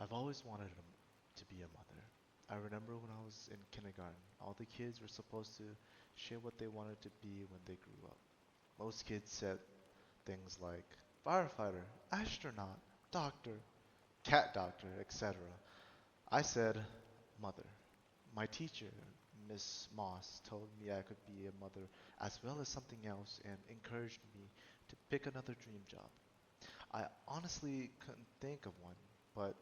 I've always wanted to be a mother. I remember when I was in kindergarten, all the kids were supposed to share what they wanted to be when they grew up. Most kids said things like firefighter, astronaut, doctor, cat doctor, etc. I said mother. My teacher, Miss Moss, told me I could be a mother as well as something else and encouraged me to pick another dream job. I honestly couldn't think of one, but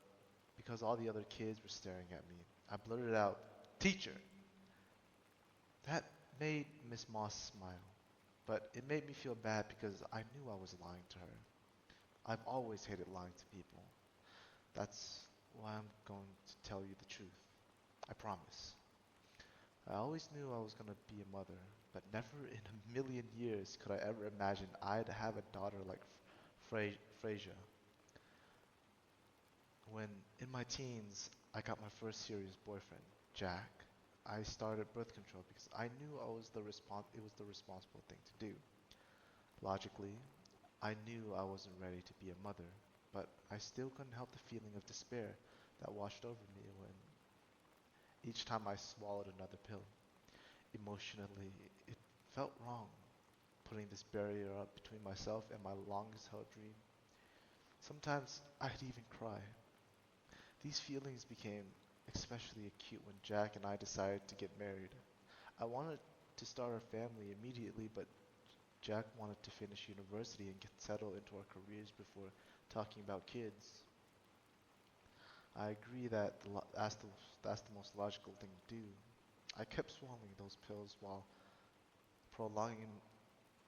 because all the other kids were staring at me, I blurted out, teacher! That made Miss Moss smile, but it made me feel bad because I knew I was lying to her. I've always hated lying to people. That's why I'm going to tell you the truth. I promise. I always knew I was going to be a mother, but never in a million years could I ever imagine I'd have a daughter like Frasier. When in my teens, I got my first serious boyfriend, Jack. I started birth control because I knew it was the responsible thing to do. Logically, I knew I wasn't ready to be a mother, but I still couldn't help the feeling of despair that washed over me when each time I swallowed another pill. Emotionally, it felt wrong, putting this barrier up between myself and my longest held dream. Sometimes I'd even cry. These feelings became especially acute when Jack and I decided to get married. I wanted to start a family immediately, but Jack wanted to finish university and get settled into our careers before talking about kids. I agree that that's the most logical thing to do. I kept swallowing those pills prolonging,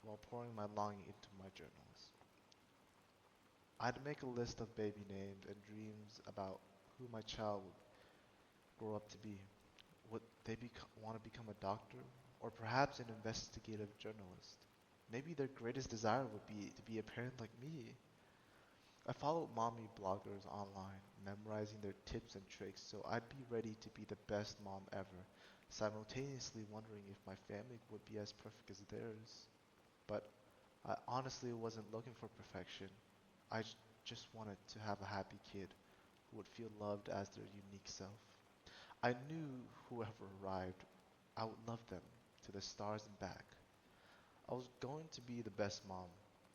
while pouring my longing into my journals. I'd make a list of baby names and dreams about who my child would grow up to be. Would they want to become a doctor? Or perhaps an investigative journalist? Maybe their greatest desire would be to be a parent like me. I followed mommy bloggers online, memorizing their tips and tricks so I'd be ready to be the best mom ever, simultaneously wondering if my family would be as perfect as theirs. But I honestly wasn't looking for perfection. I just wanted to have a happy kid who would feel loved as their unique self. I knew whoever arrived, I would love them to the stars and back. I was going to be the best mom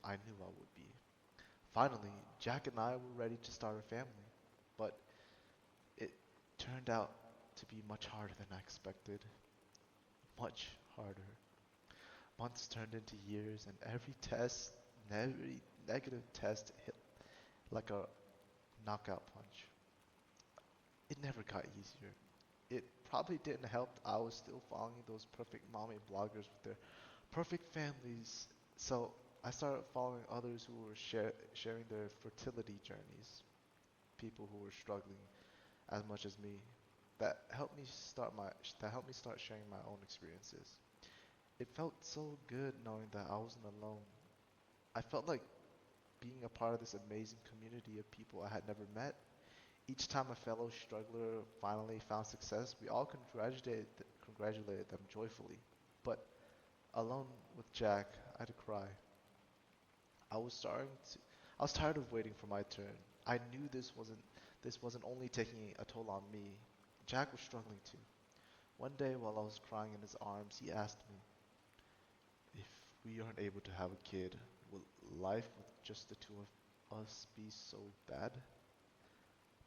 I knew I would be. Finally, Jack and I were ready to start a family, but it turned out to be much harder than I expected. Much harder. Months turned into years, and every negative test hit like a knockout punch. It never got easier. It probably didn't help that I was still following those perfect mommy bloggers with their perfect families. So I started following others who were sharing their fertility journeys, people who were struggling as much as me. That helped me start sharing my own experiences. It felt so good knowing that I wasn't alone. I felt like being a part of this amazing community of people I had never met. Each time a fellow struggler finally found success, we all congratulated them joyfully. But alone with Jack, I had to cry. I was starting to, I was tired of waiting for my turn. I knew this wasn't only taking a toll on me. Jack was struggling too. One day while I was crying in his arms, he asked me, if we aren't able to have a kid, will life with just the two of us be so bad?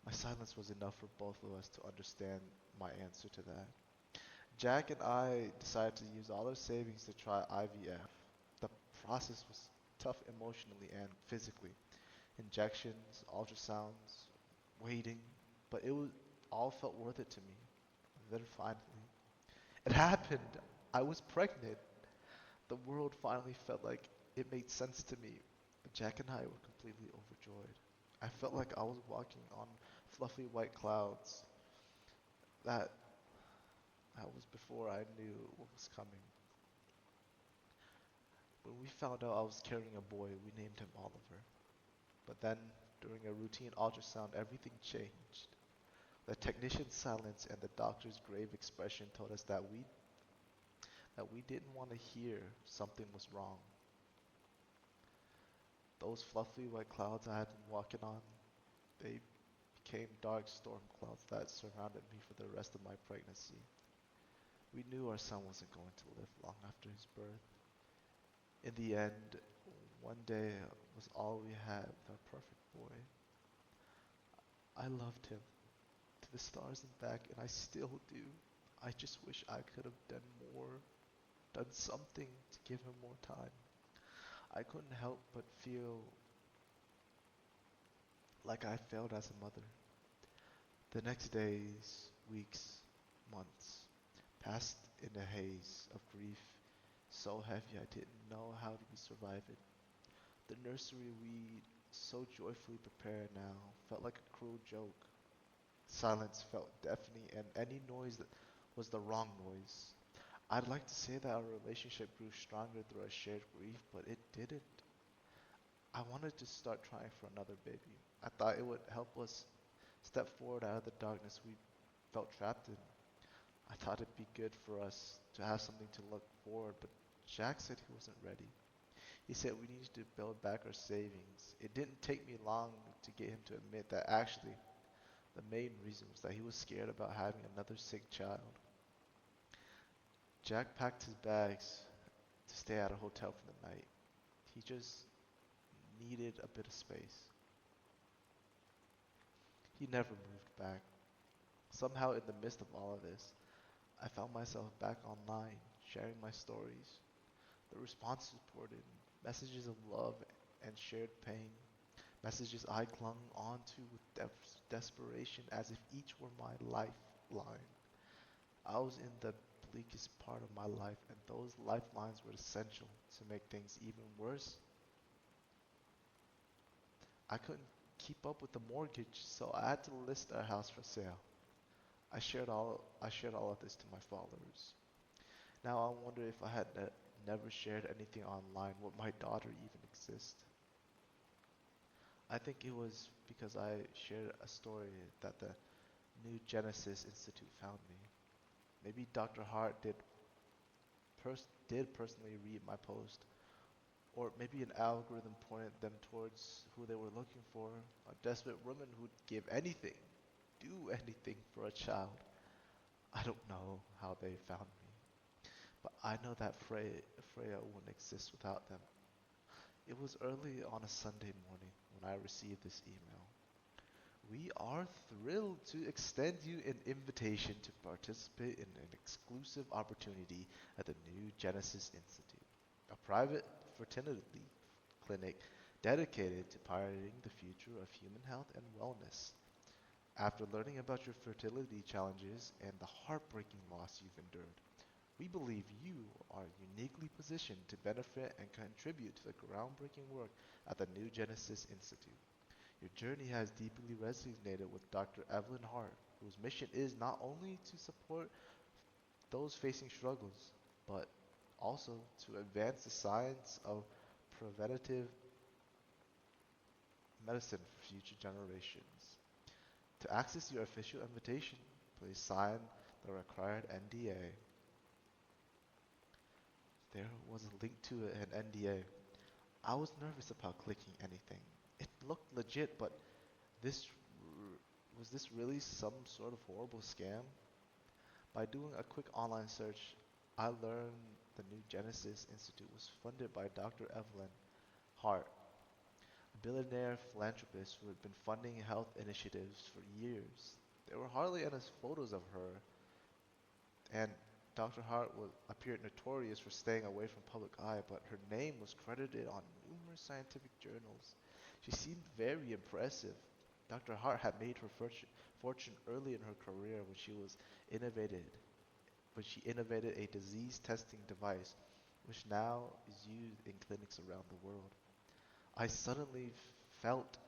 My silence was enough for both of us to understand my answer to that. Jack and I decided to use all our savings to try IVF. The process was tough emotionally and physically. Injections, ultrasounds, waiting, but it was all felt worth it to me. Then finally, it happened. I was pregnant. The world finally felt like it made sense to me. Jack and I were completely overjoyed. I felt like I was walking on fluffy white clouds. That that was before I knew what was coming. When we found out I was carrying a boy, we named him Oliver. But then, during a routine ultrasound, everything changed. The technician's silence and the doctor's grave expression told us that we didn't want to hear something was wrong. Those fluffy white clouds I had been walking on, they came dark storm clouds that surrounded me for the rest of my pregnancy. We knew our son wasn't going to live long after his birth. In the end, one day was all we had with our perfect boy. I loved him to the stars and back, and I still do. I just wish I could have done more, done something to give him more time. I couldn't help but feel like I failed as a mother. The next days, weeks, months passed in a haze of grief so heavy I didn't know how to survive it. The nursery we so joyfully prepared now felt like a cruel joke. Silence felt deafening, and any noise that was the wrong noise. I'd like to say that our relationship grew stronger through our shared grief, but it didn't. I wanted to start trying for another baby. I thought it would help us step forward out of the darkness we felt trapped in. I thought it'd be good for us to have something to look forward, but Jack said he wasn't ready. He said we needed to build back our savings. It didn't take me long to get him to admit that actually the main reason was that he was scared about having another sick child. Jack packed his bags to stay at a hotel for the night. He just needed a bit of space. He never moved back. Somehow, in the midst of all of this, I found myself back online, sharing my stories. The responses poured in, messages of love and shared pain, messages I clung onto with desperation as if each were my lifeline. I was in the bleakest part of my life, and those lifelines were essential to make things even worse. I couldn't keep up with the mortgage, so I had to list our house for sale. I shared all of this to my followers. Now I wonder if I had never shared anything online, would my daughter even exist? I think it was because I shared a story that the New Genesis Institute found me. Maybe Dr. Hart did personally read my post, or maybe an algorithm pointed them towards who they were looking for, a desperate woman who'd give anything, do anything for a child. I don't know how they found me, but I know that Freya wouldn't exist without them. It was early on a Sunday morning when I received this email. We are thrilled to extend you an invitation to participate in an exclusive opportunity at the New Genesis Institute, a private fertility clinic dedicated to pioneering the future of human health and wellness. After learning about your fertility challenges and the heartbreaking loss you've endured, we believe you are uniquely positioned to benefit and contribute to the groundbreaking work at the New Genesis Institute. Your journey has deeply resonated with Dr. Evelyn Hart, whose mission is not only to support those facing struggles, but also to advance the science of preventative medicine for future generations. To access your official invitation, please sign the required NDA. There was a link to an NDA. I was nervous about clicking anything. It looked legit, but this was this really some sort of horrible scam? By doing a quick online search, I learned the New Genesis Institute was funded by Dr. Evelyn Hart, a billionaire philanthropist who had been funding health initiatives for years. There were hardly any photos of her, and Dr. Hart appeared notorious for staying away from public eye, but her name was credited on numerous scientific journals. She seemed very impressive. Dr. Hart had made her fortune early in her career innovated when she innovated a disease testing device which now is used in clinics around the world. I suddenly felt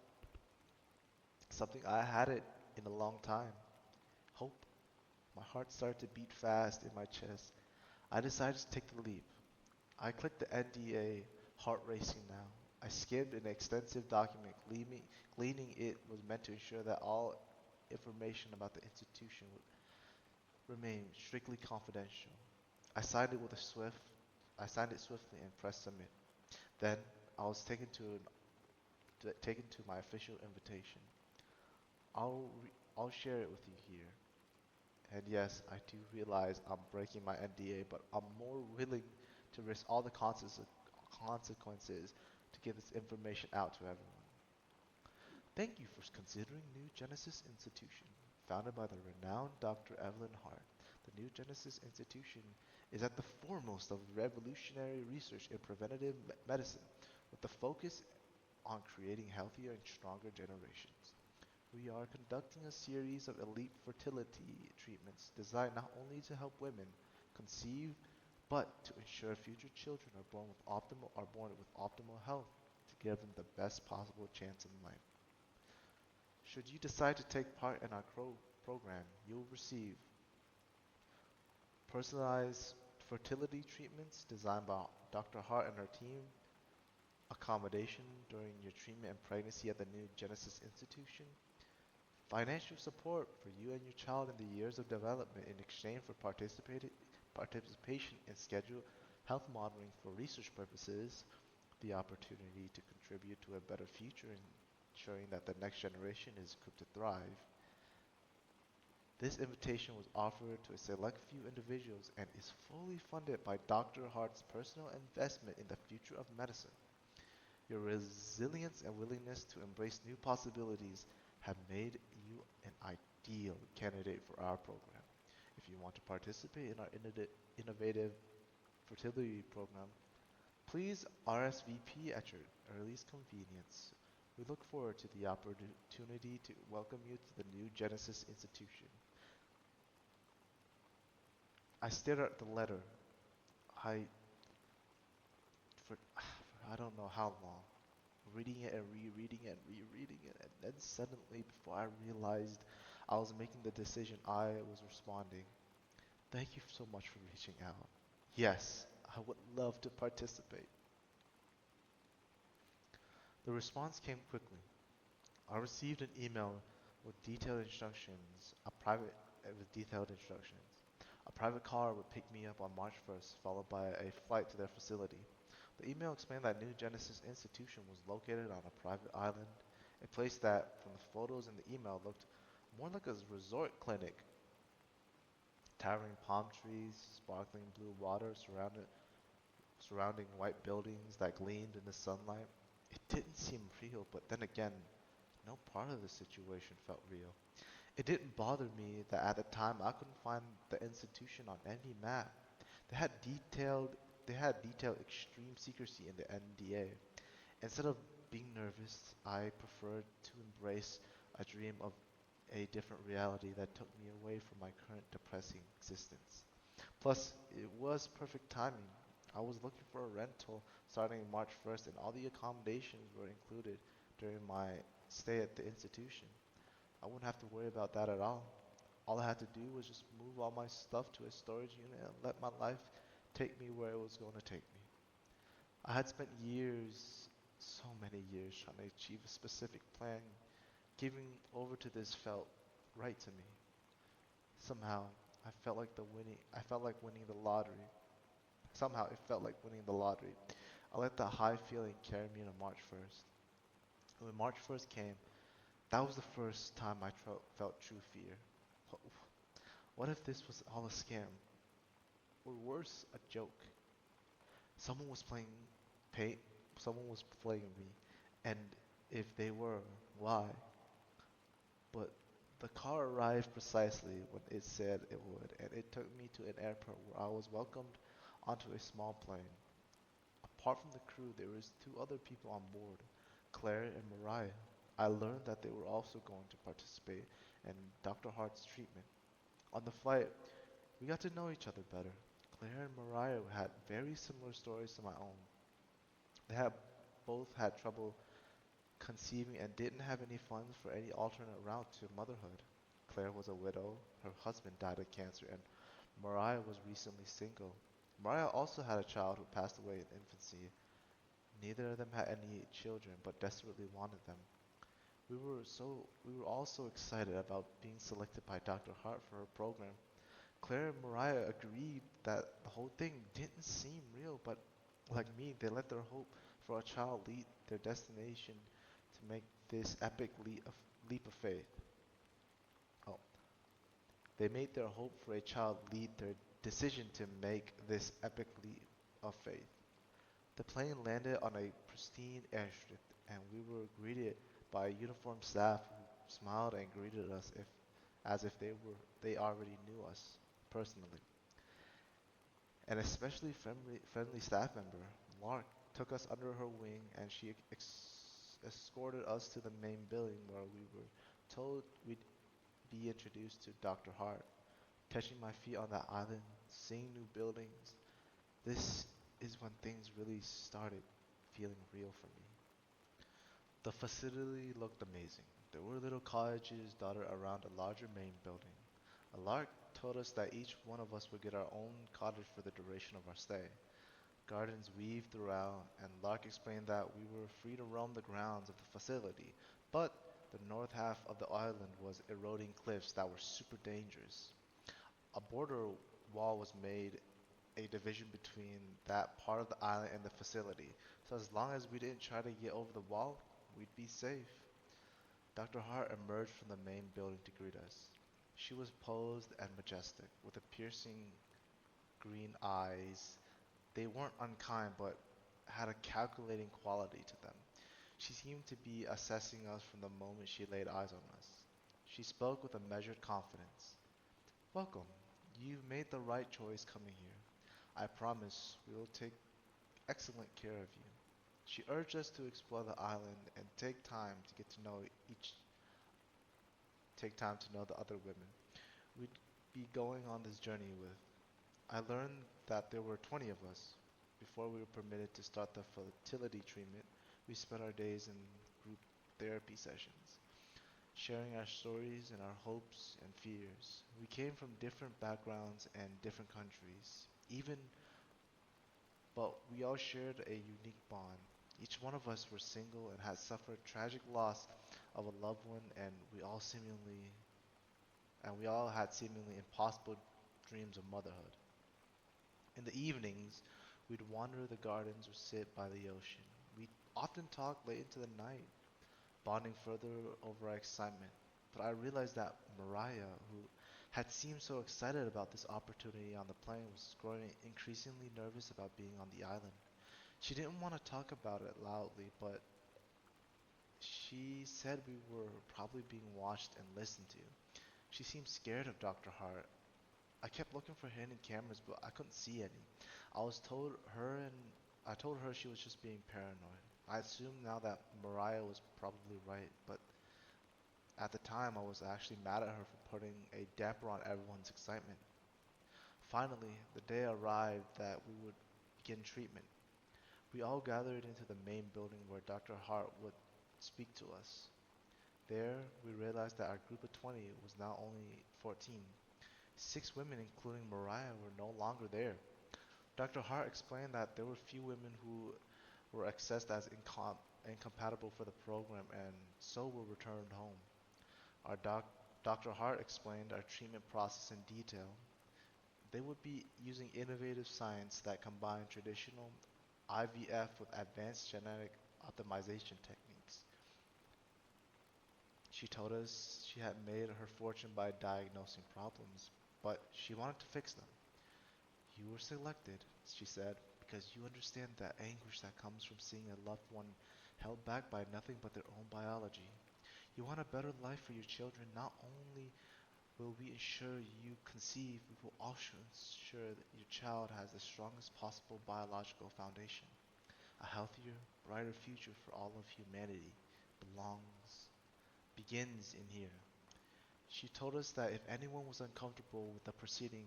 something I hadn't in a long time. Hope. My heart started to beat fast in my chest. I decided to take the leap. I clicked the NDA, heart racing now. I skimmed an extensive document, gleaning it was meant to ensure that all information about the institution would remain strictly confidential. I signed it with a swift, I signed it swiftly and pressed submit. Then I was taken to my official invitation. I'll share it with you here. And yes, I do realize I'm breaking my NDA, but I'm more willing to risk all the consequences to get this information out to everyone. Thank you for considering New Genesis Institution. Founded by the renowned Dr. Evelyn Hart, the New Genesis Institution is at the foremost of revolutionary research in preventative medicine with the focus on creating healthier and stronger generations. We are conducting a series of elite fertility treatments designed not only to help women conceive, but to ensure future children are born with optimal health to give them the best possible chance in life. Should you decide to take part in our program, you'll receive personalized fertility treatments designed by Dr. Hart and her team, accommodation during your treatment and pregnancy at the New Genesis Institution, financial support for you and your child in the years of development in exchange for participation in scheduled health monitoring for research purposes, the opportunity to contribute to a better future and ensuring that the next generation is equipped to thrive. This invitation was offered to a select few individuals and is fully funded by Dr. Hart's personal investment in the future of medicine. Your resilience and willingness to embrace new possibilities have made you an ideal candidate for our program. If you want to participate in our innovative fertility program, please RSVP at your earliest convenience. We look forward to the opportunity to welcome you to the New Genesis Institution. I stared at the letter. I for I don't know how long, reading it and rereading it and rereading it, and then suddenly, before I realized I was making the decision, I was responding. Thank you so much for reaching out. Yes, I would love to participate. The response came quickly. I received an email with detailed instructions, with detailed instructions. A private car would pick me up on March 1st, followed by a flight to their facility. The email explained that New Genesis Institution was located on a private island, a place that, from the photos in the email, looked more like a resort clinic. Towering palm trees, sparkling blue water surrounding white buildings that gleamed in the sunlight. It didn't seem real, but then again, no part of the situation felt real. It didn't bother me that at the time I couldn't find the institution on any map. They had detailed they had detailed extreme secrecy in the NDA. Instead of being nervous, I preferred to embrace a dream of a different reality that took me away from my current depressing existence. Plus, it was perfect timing. I was looking for a rental starting March 1st, and all the accommodations were included during my stay at the institution. I wouldn't have to worry about that at all. All I had to do was just move all my stuff to a storage unit and let my life take me where it was going to take me. I had spent years, so many years, trying to achieve a specific plan. Giving over to this felt right to me. Somehow, I felt like winning the lottery. Somehow, it felt like winning the lottery. I let the high feeling carry me to March 1st. When March 1st came, that was the first time I felt true fear. What, what if this was all a scam? Or worse, a joke? Someone was pay, Someone was playing me, and if they were, why? But the car arrived precisely when it said it would, and it took me to an airport where I was welcomed onto a small plane. Apart from the crew, there was two other people on board, Claire and Mariah. I learned that they were also going to participate in Dr. Hart's treatment. On the flight, we got to know each other better. Claire and Mariah had very similar stories to my own. They had both had trouble conceiving and didn't have any funds for any alternate route to motherhood. Claire was a widow, her husband died of cancer, and Mariah was recently single. Mariah also had a child who passed away in infancy. Neither of them had any children, but desperately wanted them. We were all so excited about being selected by Dr. Hart for her program. Claire and Mariah agreed that the whole thing didn't seem real, but like me, they let their hope for a child lead their destination to make this epic leap of faith. They made their hope for a child lead their decision to make this epic leap of faith. The plane landed on a pristine airstrip, and we were greeted by a uniformed staff who smiled and greeted us as if they already knew us personally. An especially friendly staff member, Lark, took us under her wing and she escorted us to the main building where we were told we'd be introduced to Dr. Hart. Catching my feet on that island, seeing new buildings, this is when things really started feeling real for me. The facility looked amazing. There were little cottages dotted around a larger main building. A lark told us that each one of us would get our own cottage for the duration of our stay. Gardens weaved throughout, and Lark explained that we were free to roam the grounds of the facility, but the north half of the island was eroding cliffs that were super dangerous. A border wall was made a division between that part of the island and the facility, so as long as we didn't try to get over the wall, we'd be safe. Dr. Hart emerged from the main building to greet us. She was posed and majestic, with a piercing green eyes. They weren't unkind, but had a calculating quality to them. She seemed to be assessing us from the moment she laid eyes on us. She spoke with a measured confidence. Welcome. You've made the right choice coming here. I promise we will take excellent care of you. She urged us to explore the island and each take time to know the other women we'd be going on this journey with. I learned that there were 20 of us. Before we were permitted to start the fertility treatment, we spent our days in group therapy sessions, sharing our stories and our hopes and fears. We came from different backgrounds and different countries, even but we all shared a unique bond. Each one of us were single and had suffered tragic loss of a loved one, and we all had seemingly impossible dreams of motherhood. In the evenings, we'd wander the gardens or sit by the ocean. We'd often talk late into the night, bonding further over our excitement. But I realized that Mariah, who had seemed so excited about this opportunity on the plane, was growing increasingly nervous about being on the island. She didn't want to talk about it loudly, but she said we were probably being watched and listened to. She seemed scared of Dr. Hart. I kept looking for hidden cameras, but I couldn't see any. I was told her and I told her she was just being paranoid. I assume now that Mariah was probably right, but at the time I was actually mad at her for putting a damper on everyone's excitement. Finally, the day arrived that we would begin treatment. We all gathered into the main building where Dr. Hart would speak to us. There, we realized that our group of 20 was now only 14. Six women, including Mariah, were no longer there. Dr. Hart explained that there were few women who were assessed as incompatible for the program and so were returned home. Our Dr. Hart explained our treatment process in detail. They would be using innovative science that combined traditional IVF with advanced genetic optimization techniques. She told us she had made her fortune by diagnosing problems, but she wanted to fix them. You were selected, she said, because you understand the anguish that comes from seeing a loved one held back by nothing but their own biology. You want a better life for your children. Not only will we ensure you conceive, we will also ensure that your child has the strongest possible biological foundation. A healthier, brighter future for all of humanity begins in here. She told us that if anyone was uncomfortable with the proceeding,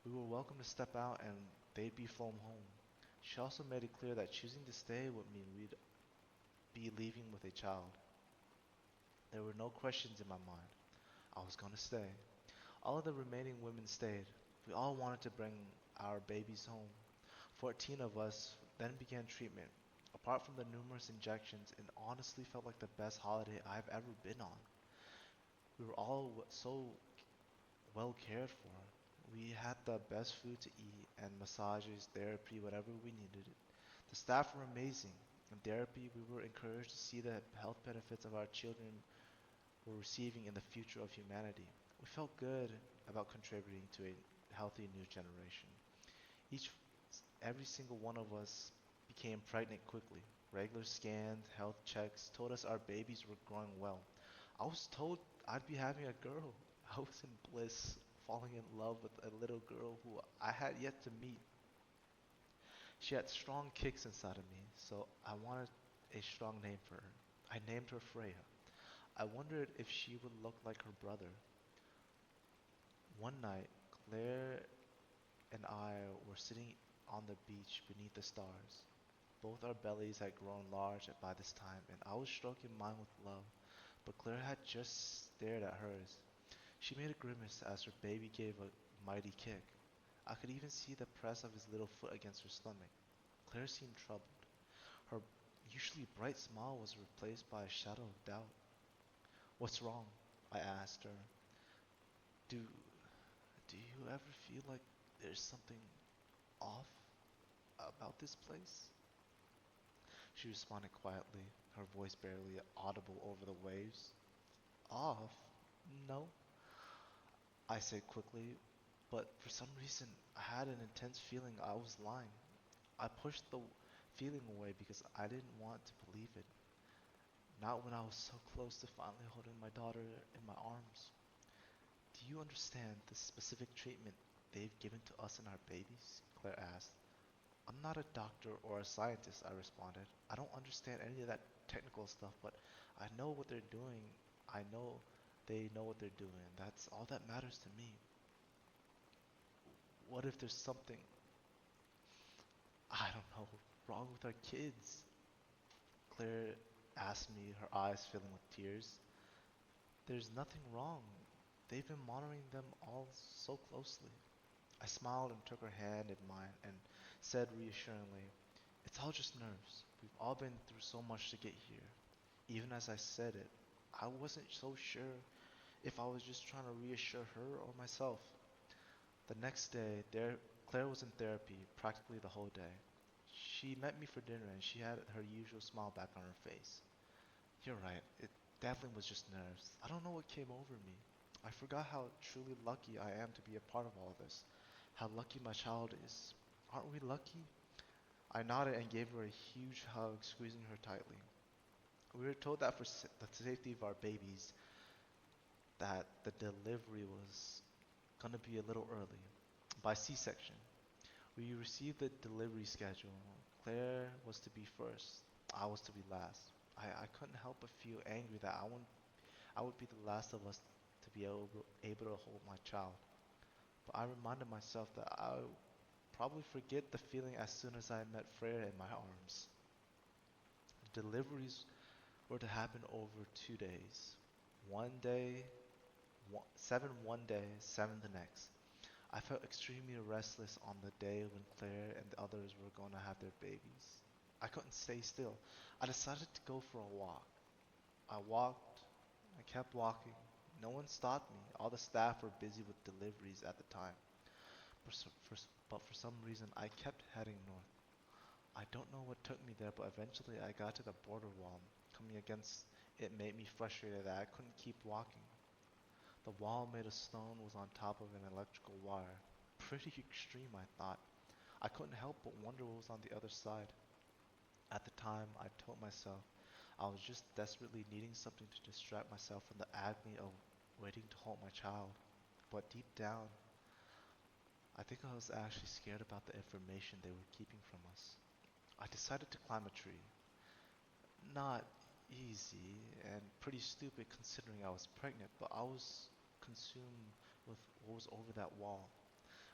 we were welcome to step out and they'd be flown home. She also made it clear that choosing to stay would mean we'd be leaving with a child. There were no questions in my mind. I was going to stay. All of the remaining women stayed. We all wanted to bring our babies home. 14 of us then began treatment. Apart from the numerous injections, it honestly felt like the best holiday I've ever been on. We were all so well cared for. We had the best food to eat and massages, therapy, whatever we needed. The staff were amazing. In therapy, we were encouraged to see the health benefits of our children were receiving in the future of humanity. We felt good about contributing to a healthy new generation. Each, every single one of us became pregnant quickly. Regular scans, health checks told us our babies were growing well. I was told I'd be having a girl. I was in bliss, falling in love with a little girl who I had yet to meet. She had strong kicks inside of me, so I wanted a strong name for her. I named her Freya. I wondered if she would look like her brother. One night, Claire and I were sitting on the beach beneath the stars. Both our bellies had grown large by this time, and I was stroking mine with love, but Claire had just stared at hers. She made a grimace as her baby gave a mighty kick. I could even see the press of his little foot against her stomach. Claire seemed troubled. Her usually bright smile was replaced by a shadow of doubt. "What's wrong?" I asked her. Do do you ever feel like there's something off about this place?" She responded quietly, her voice barely audible over the waves. "Off? No," I said quickly, but for some reason I had an intense feeling I was lying. I pushed the feeling away because I didn't want to believe it. Not when I was so close to finally holding my daughter in my arms. "Do you understand the specific treatment they've given to us and our babies?" Claire asked. "I'm not a doctor or a scientist," I responded. "I don't understand any of that technical stuff, but I know what they're doing. I know they know what they're doing. That's all that matters to me. What if there's something, I don't know, wrong with our kids?" Claire asked me, her eyes filling with tears. "There's nothing wrong. They've been monitoring them all so closely." I smiled and took her hand in mine and said reassuringly, "It's all just nerves. We've all been through so much to get here." Even as I said it, I wasn't so sure if I was just trying to reassure her or myself. The next day, Claire was in therapy practically the whole day. She met me for dinner and she had her usual smile back on her face. "You're right, it definitely was just nerves. I don't know what came over me. I forgot how truly lucky I am to be a part of all this. How lucky my child is. Aren't we lucky?" I nodded and gave her a huge hug, squeezing her tightly. We were told that for the safety of our babies, that the delivery was gonna be a little early, by C-section. We received the delivery schedule. Claire was to be first. I was to be last. I couldn't help but feel angry that I would be the last of us to be able to hold my child. But I reminded myself that I would probably forget the feeling as soon as I met Freya in my arms. The deliveries were to happen over 2 days. One day, seven one day, seven the next. I felt extremely restless on the day when Claire and the others were going to have their babies. I couldn't stay still. I decided to go for a walk. I walked, I kept walking. No one stopped me. All the staff were busy with deliveries at the time. But for some reason, I kept heading north. I don't know what took me there, but eventually I got to the border wall. Coming against it made me frustrated that I couldn't keep walking. The wall made of stone was on top of an electrical wire. Pretty extreme, I thought. I couldn't help but wonder what was on the other side. At the time, I told myself I was just desperately needing something to distract myself from the agony of waiting to hold my child. But deep down, I think I was actually scared about the information they were keeping from us. I decided to climb a tree. Not easy and pretty stupid considering I was pregnant, but I was consumed with what was over that wall.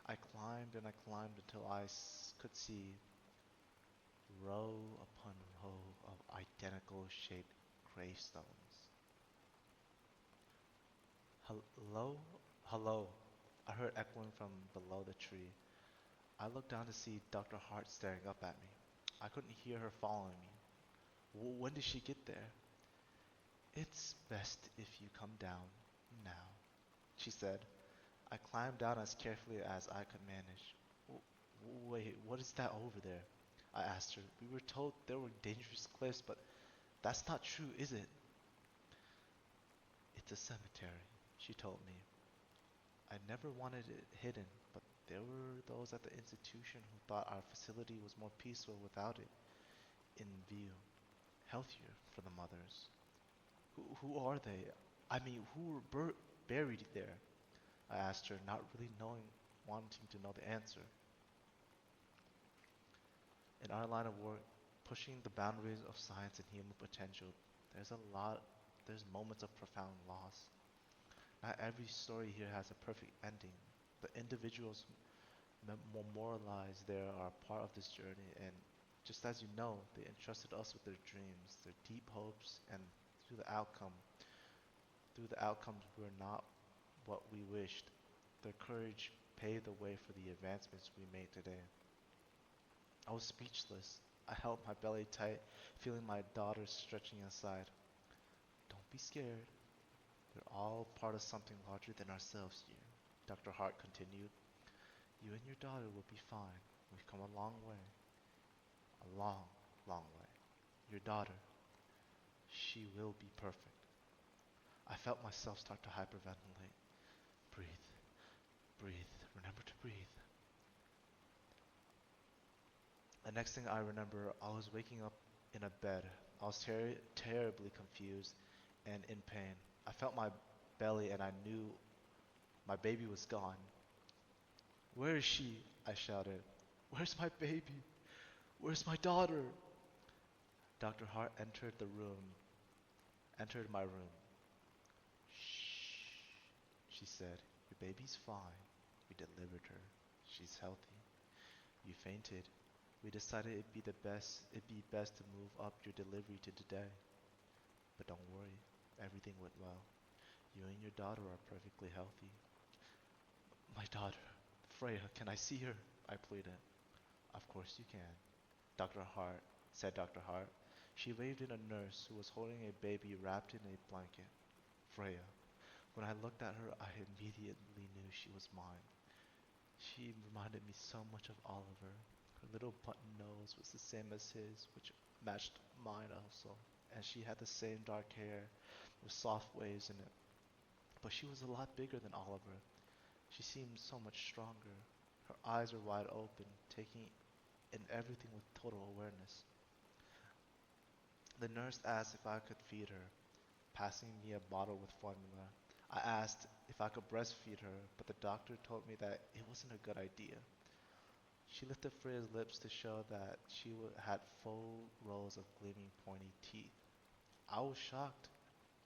I climbed and I climbed until I could see row upon row of identical shaped gravestones. "Hello? Hello?" I heard echoing from below the tree. I looked down to see Dr. Hart staring up at me. I couldn't hear her following me. When did she get there?" "It's best if you come down now," she said. I climbed down as carefully as I could manage. Wait, what is that over there?" I asked her. "We were told there were dangerous cliffs, but that's not true, is it?" "It's a cemetery," she told me. I never wanted it hidden, but there were those at the institution who thought our facility was more peaceful without it in view, healthier for the mothers. Who are they? I mean, who were buried there? I asked her, not really knowing, wanting to know the answer. In our line of work, pushing the boundaries of science and human potential, there's a lot, there's moments of profound loss. Not every story here has a perfect ending. The individuals memorialized there are part of this journey, and just as you know, they entrusted us with their dreams, their deep hopes, and through the outcome, through the outcomes were not what we wished. Their courage paved the way for the advancements we made today. I was speechless. I held my belly tight, feeling my daughter stretching inside. Don't be scared. We're all part of something larger than ourselves here, Dr. Hart continued. You and your daughter will be fine. We've come a long way. A long, long way. Your daughter, she will be perfect. I felt myself start to hyperventilate. Breathe, breathe, remember to breathe. The next thing I remember, I was waking up in a bed. I was terribly confused and in pain. I felt my belly and I knew my baby was gone. Where is she? I shouted. Where's my baby? Where's my daughter? Dr. Hart entered my room. Shh, she said. Your baby's fine. We delivered her. She's healthy. You fainted. We decided it'd be best to move up your delivery to today. But don't worry, everything went well. You and your daughter are perfectly healthy. My daughter, Freya, can I see her? I pleaded. Of course you can, Dr. Hart, said Dr. Hart. She waved in a nurse who was holding a baby wrapped in a blanket. Freya. When I looked at her, I immediately knew she was mine. She reminded me so much of Oliver. Her little button nose was the same as his, which matched mine also, and she had the same dark hair with soft waves in it. But she was a lot bigger than Oliver. She seemed so much stronger. Her eyes were wide open, taking in everything with total awareness. The nurse asked if I could feed her, passing me a bottle with formula. I asked if I could breastfeed her, but the doctor told me that it wasn't a good idea. She lifted Freya's lips to show that she had full rows of gleaming pointy teeth. I was shocked.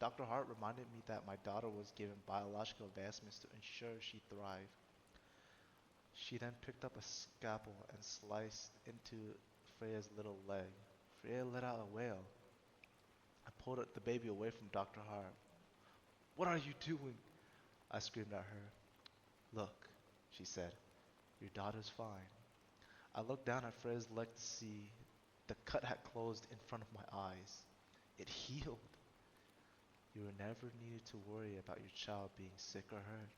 Dr. Hart reminded me that my daughter was given biological advancements to ensure she thrived. She then picked up a scalpel and sliced into Freya's little leg. Freya let out a wail. I pulled the baby away from Dr. Hart. What are you doing? I screamed at her. Look, she said, your daughter's fine. I looked down at Freya's leg to see the cut had closed in front of my eyes. It healed. You were never needed to worry about your child being sick or hurt,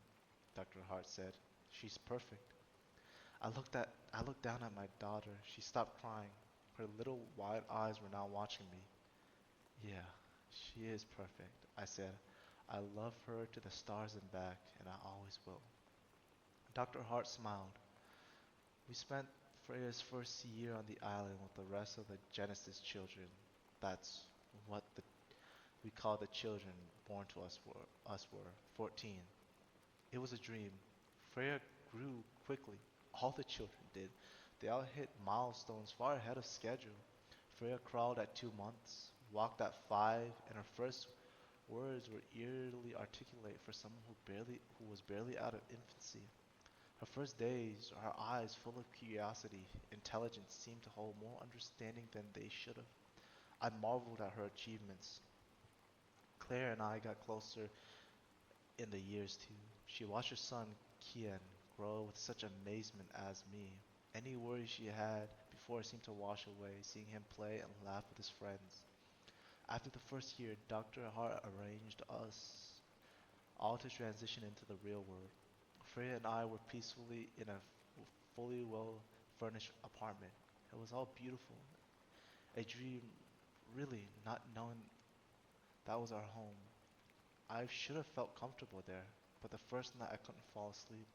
Dr. Hart said. She's perfect. I looked down at my daughter. She stopped crying. Her little wide eyes were now watching me. Yeah, she is perfect, I said. I love her to the stars and back, and I always will. Dr. Hart smiled. We spent Freya's first year on the island with the rest of the Genesis children. That's what we call the children born to us were 14. It was a dream. Freya grew quickly. All the children did. They all hit milestones far ahead of schedule. Freya crawled at 2 months, walked at 5, and her first words were eerily articulate for someone who was barely out of infancy. Her first days, her eyes full of curiosity, intelligence seemed to hold more understanding than they should have. I marveled at her achievements. Claire and I got closer in the years too. She watched her son, Kian, grow with such amazement as me. Any worries she had before seemed to wash away, seeing him play and laugh with his friends. After the first year, Dr. Hart arranged us all to transition into the real world. Freya and I were peacefully in a fully well furnished apartment. It was all beautiful. A dream, really, not knowing that was our home. I should have felt comfortable there. but the first night I couldn't fall asleep.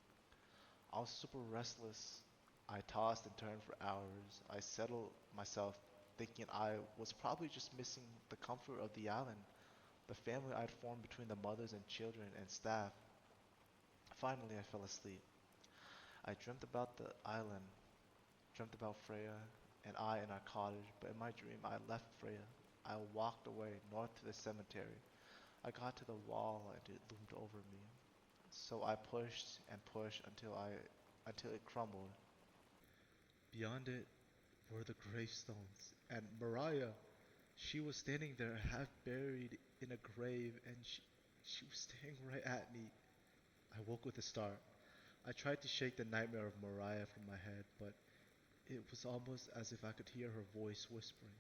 I was super restless. I tossed and turned for hours. I settled myself thinking I was probably just missing the comfort of the island, the family I'd formed between the mothers and children and staff. Finally, I fell asleep. I dreamt about the island, dreamt about Freya and I in our cottage, but in my dream I left Freya. I walked away north to the cemetery. I got to the wall and it loomed over me. So I pushed and pushed until it crumbled. Beyond it were the gravestones, and Mariah, she was standing there half buried in a grave, and she was staring right at me. I woke with a start. I tried to shake the nightmare of Mariah from my head, but it was almost as if I could hear her voice whispering.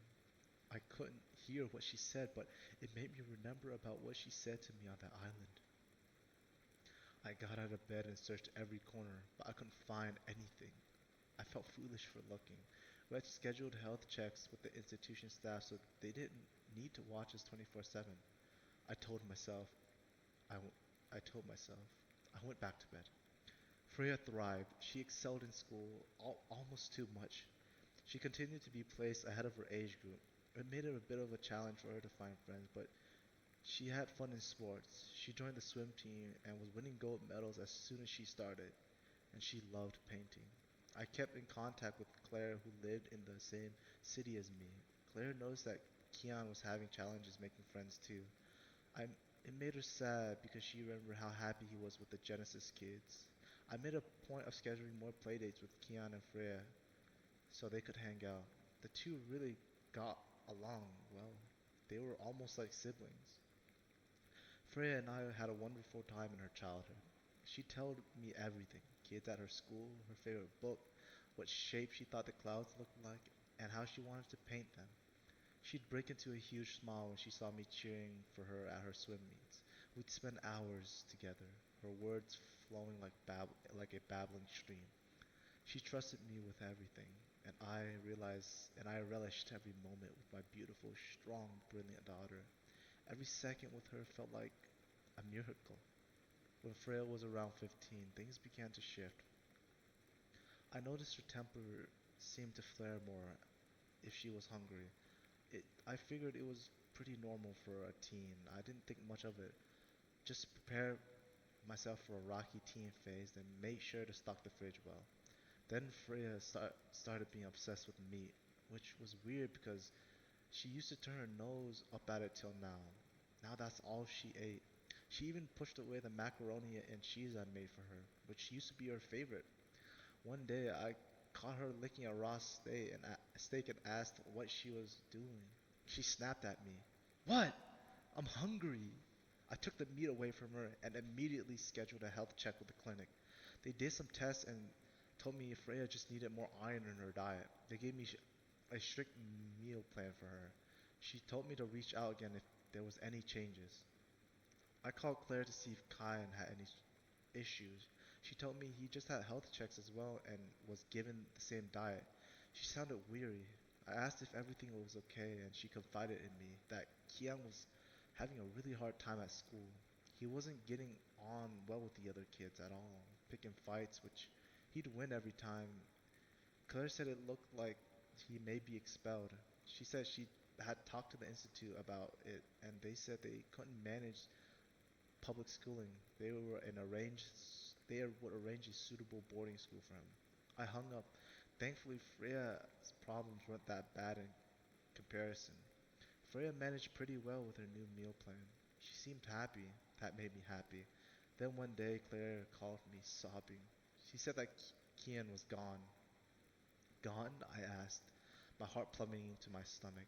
I couldn't hear what she said, but it made me remember about what she said to me on that island. I got out of bed and searched every corner, but I couldn't find anything. I felt foolish for looking. We had scheduled health checks with the institution staff so they didn't need to watch us 24/7. I told myself, I, w- I told myself, I went back to bed. Freya thrived. She excelled in school, almost too much. She continued to be placed ahead of her age group. It made it a bit of a challenge for her to find friends, but she had fun in sports. She joined the swim team and was winning gold medals as soon as she started, and she loved painting. I kept in contact with Claire, who lived in the same city as me. Claire noticed that Keon was having challenges making friends too. I, it made her sad because she remembered how happy he was with the Genesis kids. I made a point of scheduling more playdates with Keon and Freya so they could hang out. The two really got along well. They were almost like siblings. Freya and I had a wonderful time in her childhood. She told me everything, kids at her school, her favorite book, what shape she thought the clouds looked like, and how she wanted to paint them. She'd break into a huge smile when she saw me cheering for her at her swim meets. We'd spend hours together, her words flowing like a babbling stream. She trusted me with everything, and I relished every moment with my beautiful, strong, brilliant daughter. Every second with her felt like a miracle. When Freya was around 15, things began to shift. I noticed her temper seemed to flare more if she was hungry. I figured it was pretty normal for a teen. I didn't think much of it. Just prepare myself for a rocky teen phase, then make sure to stock the fridge well. Then started being obsessed with meat, which was weird because she used to turn her nose up at it till now. Now that's all she ate. She even pushed away the macaroni and cheese I made for her, which used to be her favorite. One day I caught her licking a raw steak and asked what she was doing. She snapped at me. What? I'm hungry. I took the meat away from her and immediately scheduled a health check with the clinic. They did some tests and told me Freya just needed more iron in her diet. They gave me a strict meal plan for her. She told me to reach out again if there was any changes. I called Claire to see if Kyan had any issues. She told me he just had health checks as well and was given the same diet. She sounded weary. I asked if everything was okay and she confided in me that Kian was having a really hard time at school. He wasn't getting on well with the other kids at all, picking fights which he'd win every time. Claire said it looked like he may be expelled. She said she had talked to the institute about it and they said they couldn't manage public schooling. They would arrange a suitable boarding school for him. I hung up. Thankfully, Freya's problems weren't that bad in comparison. Freya managed pretty well with her new meal plan. She seemed happy. That made me happy. Then one day, Claire called me sobbing. She said that Kian was gone. Gone? I asked, my heart plummeting to my stomach.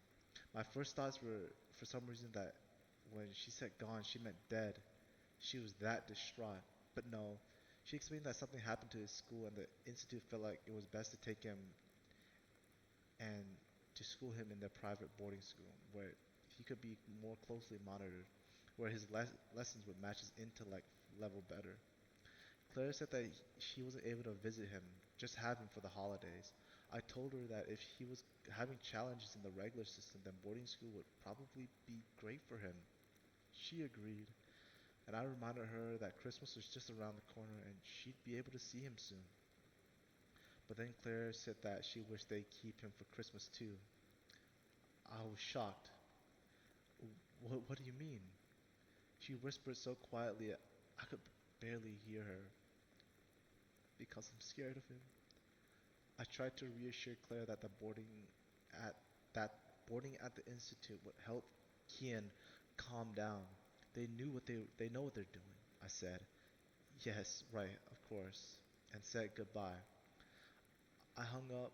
My first thoughts were, for some reason, that when she said gone, she meant dead. She was that distraught. But no, she explained that something happened to his school and the institute felt like it was best to take him and to school him in their private boarding school where he could be more closely monitored, where his lessons would match his intellect level better. Claire said that she wasn't able to visit him, just have him for the holidays. I told her that if he was having challenges in the regular system, then boarding school would probably be great for him. She agreed. and I reminded her that Christmas was just around the corner and she'd be able to see him soon. But then Claire said that she wished they'd keep him for Christmas too. I was shocked. What do you mean? She whispered so quietly I could barely hear her. Because I'm scared of him. I tried to reassure Claire that at that boarding at the institute would help Kian calm down. They know what they're doing. I said, "Yes, right, of course," and said goodbye. I hung up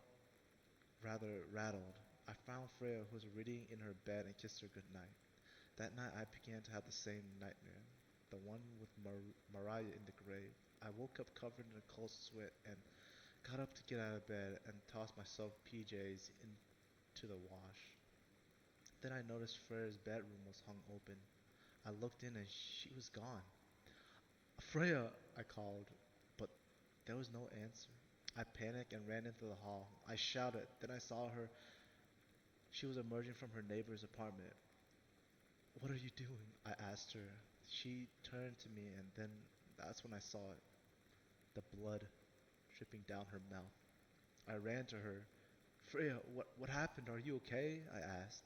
rather rattled. I found Freya, who was reading in her bed, and kissed her goodnight. That night I began to have the same nightmare, the one with Mariah in the grave. I woke up covered in a cold sweat and got up to get out of bed and tossed myself PJs into the wash. Then I noticed Freya's bedroom was hung open. I looked in and she was gone. "Freya!" I called, but there was no answer. I panicked and ran into the hall. I shouted. Then I saw her. She was emerging from her neighbor's apartment. "What are you doing?" I asked her. She turned to me and then that's when I saw it. The blood dripping down her mouth. I ran to her. "Freya, what happened? Are you okay?" I asked.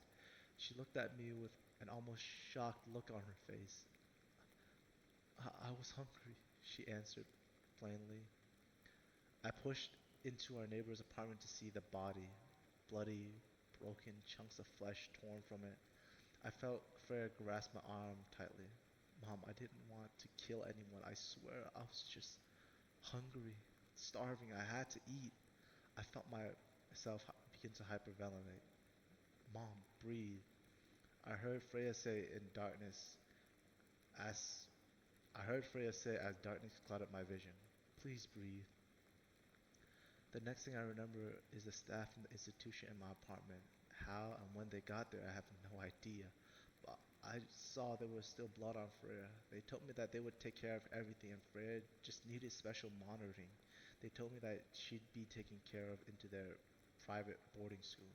She looked at me with an almost shocked look on her face. I was hungry," she answered plainly. I pushed into our neighbor's apartment to see the body, bloody, broken, chunks of flesh torn from it. I felt Freya grasp my arm tightly. "Mom, I didn't want to kill anyone. I swear I was just hungry, starving. I had to eat." I felt myself begin to hyperventilate. "Mom, breathe." I heard Freya say in darkness as I heard Freya say as darkness clouded my vision. "Please breathe." The next thing I remember is the staff in the institution in my apartment. How and when they got there, I have no idea. But I saw there was still blood on Freya. They told me that they would take care of everything and Freya just needed special monitoring. They told me that she'd be taken care of into their private boarding school.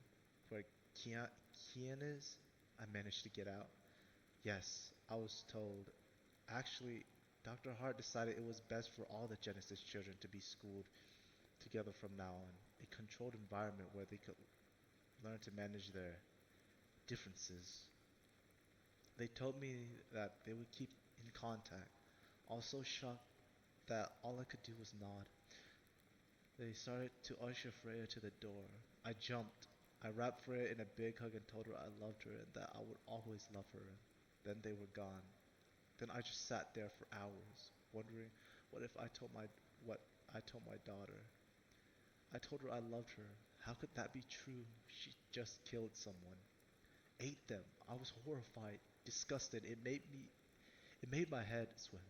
Where Kian is, I managed to get out. Yes, I was told. Actually, Dr. Hart decided it was best for all the Genesis children to be schooled together from now on, a controlled environment where they could learn to manage their differences. They told me that they would keep in contact. Also shocked that all I could do was nod. They started to usher Freya to the door. I jumped. I wrapped Freya in a big hug and told her I loved her and that I would always love her. Then they were gone. Then I just sat there for hours, wondering what if I told my what I told my daughter. I told her I loved her. How could that be true? She just killed someone. Ate them. I was horrified, disgusted. It made my head swim.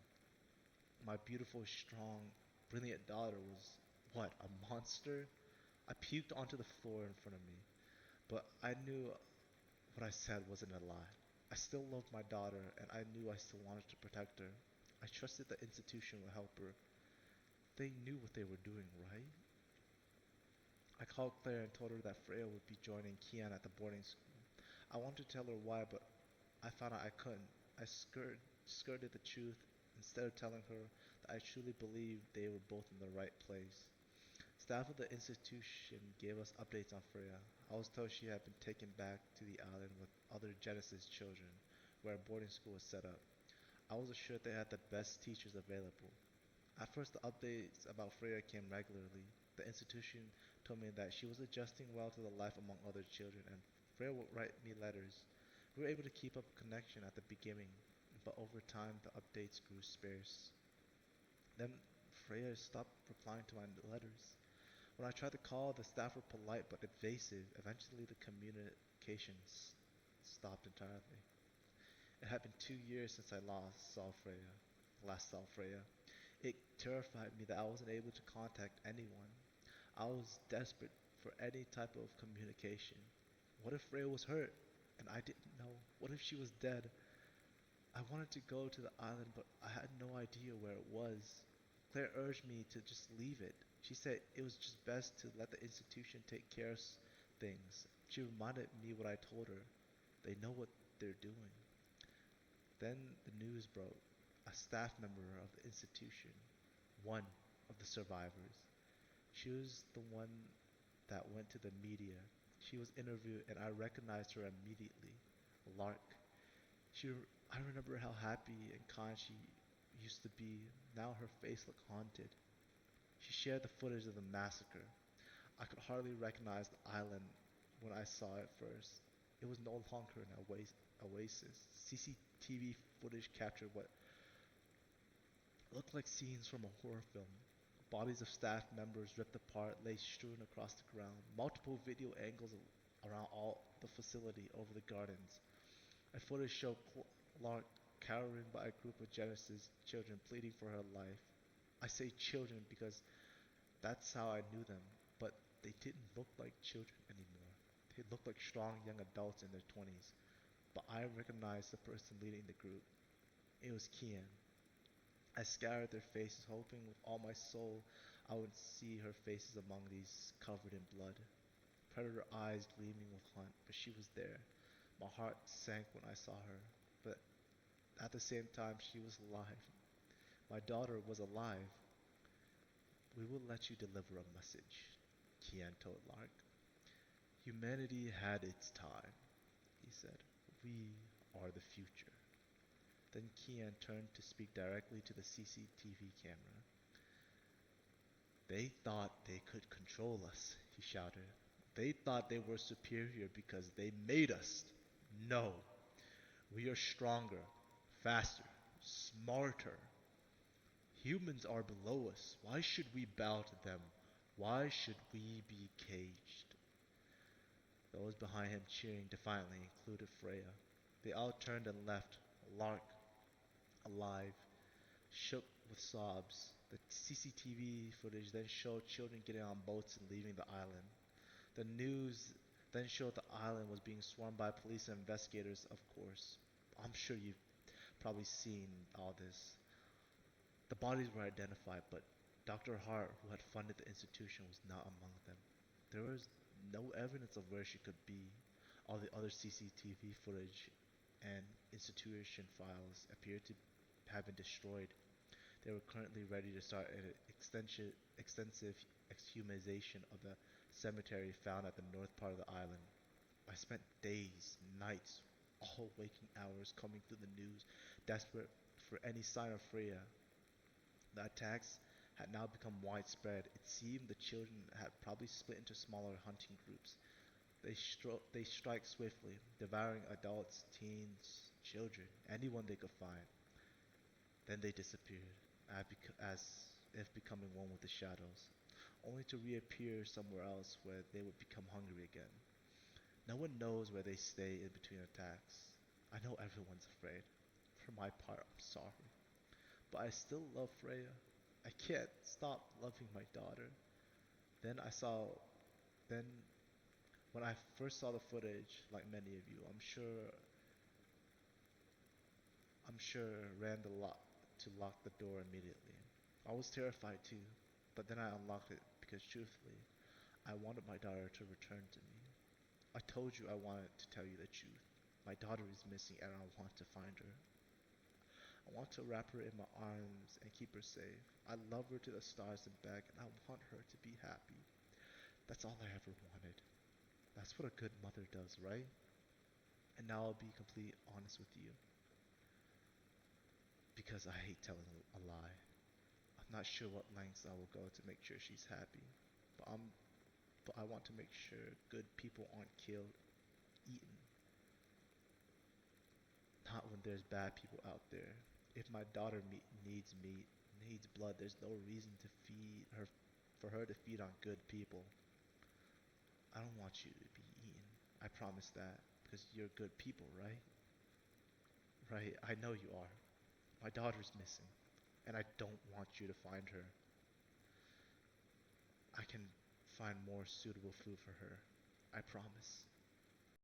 My beautiful, strong, brilliant daughter was what, a monster? I puked onto the floor in front of me, but I knew what I said wasn't a lie. I still loved my daughter, and I knew I still wanted to protect her. I trusted the institution would help her. They knew what they were doing, right? I called Claire and told her that Freya would be joining Kian at the boarding school. I wanted to tell her why, but I found out I couldn't. I skirted the truth instead of telling her that I truly believed they were both in the right place. Staff of the institution gave us updates on Freya. I was told she had been taken back to the island with other Genesis children, where a boarding school was set up. I was assured they had the best teachers available. At first, the updates about Freya came regularly. The institution told me that she was adjusting well to the life among other children, and Freya would write me letters. We were able to keep up a connection at the beginning, but over time, the updates grew sparse. Then Freya stopped replying to my letters. When I tried to call, the staff were polite but evasive. Eventually, the communications stopped entirely. It had been 2 years since I last saw Freya. It terrified me that I wasn't able to contact anyone. I was desperate for any type of communication. What if Freya was hurt and I didn't know? What if she was dead? I wanted to go to the island, but I had no idea where it was. Claire urged me to just leave it. She said it was just best to let the institution take care of things. She reminded me what I told her. They know what they're doing. Then the news broke. a staff member of the institution, one of the survivors. She was the one that went to the media. She was interviewed and I recognized her immediately. Lark. She, I remember how happy and kind she used to be. Now her face looked haunted. She shared the footage of the massacre. I could hardly recognize the island when I saw it first. It was no longer an oasis. CCTV footage captured what looked like scenes from a horror film. Bodies of staff members ripped apart lay strewn across the ground. Multiple video angles around all the facility over the gardens. A footage showed Clark cowering by a group of Genesis children pleading for her life. I say children because that's how I knew them, but they didn't look like children anymore. They looked like strong young adults in their 20s. But I recognized the person leading the group. It was Kian. I scoured their faces, hoping with all my soul I would see her faces among these covered in blood. Predator eyes gleaming with hunt, but she was there. My heart sank when I saw her, but at the same time she was alive. My daughter was alive. We will let you deliver a message, Kian told Lark. Humanity had its time, he said. We are the future. Then Kian turned to speak directly to the CCTV camera. They thought they could control us, he shouted. They thought they were superior because they made us. No, we are stronger, faster, smarter. Humans are below us. Why should we bow to them? Why should we be caged? Those behind him cheering defiantly included Freya. They all turned and left, Lark, alive, shook with sobs. The CCTV footage then showed children getting on boats and leaving the island. The news then showed the island was being swarmed by police and investigators, of course. I'm sure you've probably seen all this. The bodies were identified, but Dr. Hart, who had funded the institution, was not among them. There was no evidence of where she could be. All the other CCTV footage and institution files appeared to have been destroyed. They were currently ready to start an extensive exhumation of the cemetery found at the north part of the island. I spent days, nights, all waking hours combing through the news, desperate for any sign of Freya. The attacks had now become widespread. It seemed the children had probably split into smaller hunting groups. They strike swiftly, devouring adults, teens, children, anyone they could find. Then they disappeared, as if becoming one with the shadows, only to reappear somewhere else where they would become hungry again. No one knows where they stay in between attacks. I know everyone's afraid. For my part, I'm sorry. But I still love Freya. I can't stop loving my daughter. Then I saw, then when I first saw the footage, like many of you, I'm sure ran to lock the door immediately. I was terrified too, but then I unlocked it because truthfully, I wanted my daughter to return to me. I told you I wanted to tell you the truth. My daughter is missing and I want to find her. I want to wrap her in my arms and keep her safe. I love her to the stars and back and I want her to be happy. That's all I ever wanted. That's what a good mother does, right? And now I'll be completely honest with you because I hate telling a lie. I'm not sure what lengths I will go to make sure she's happy, but I want to make sure good people aren't killed, eaten. Not when there's bad people out there. If my daughter needs meat, needs blood, there's no reason to feed her, for her to feed on good people. I don't want you to be eaten. I promise that because you're good people, right? Right, I know you are. My daughter's missing, and I don't want you to find her. I can find more suitable food for her. I promise.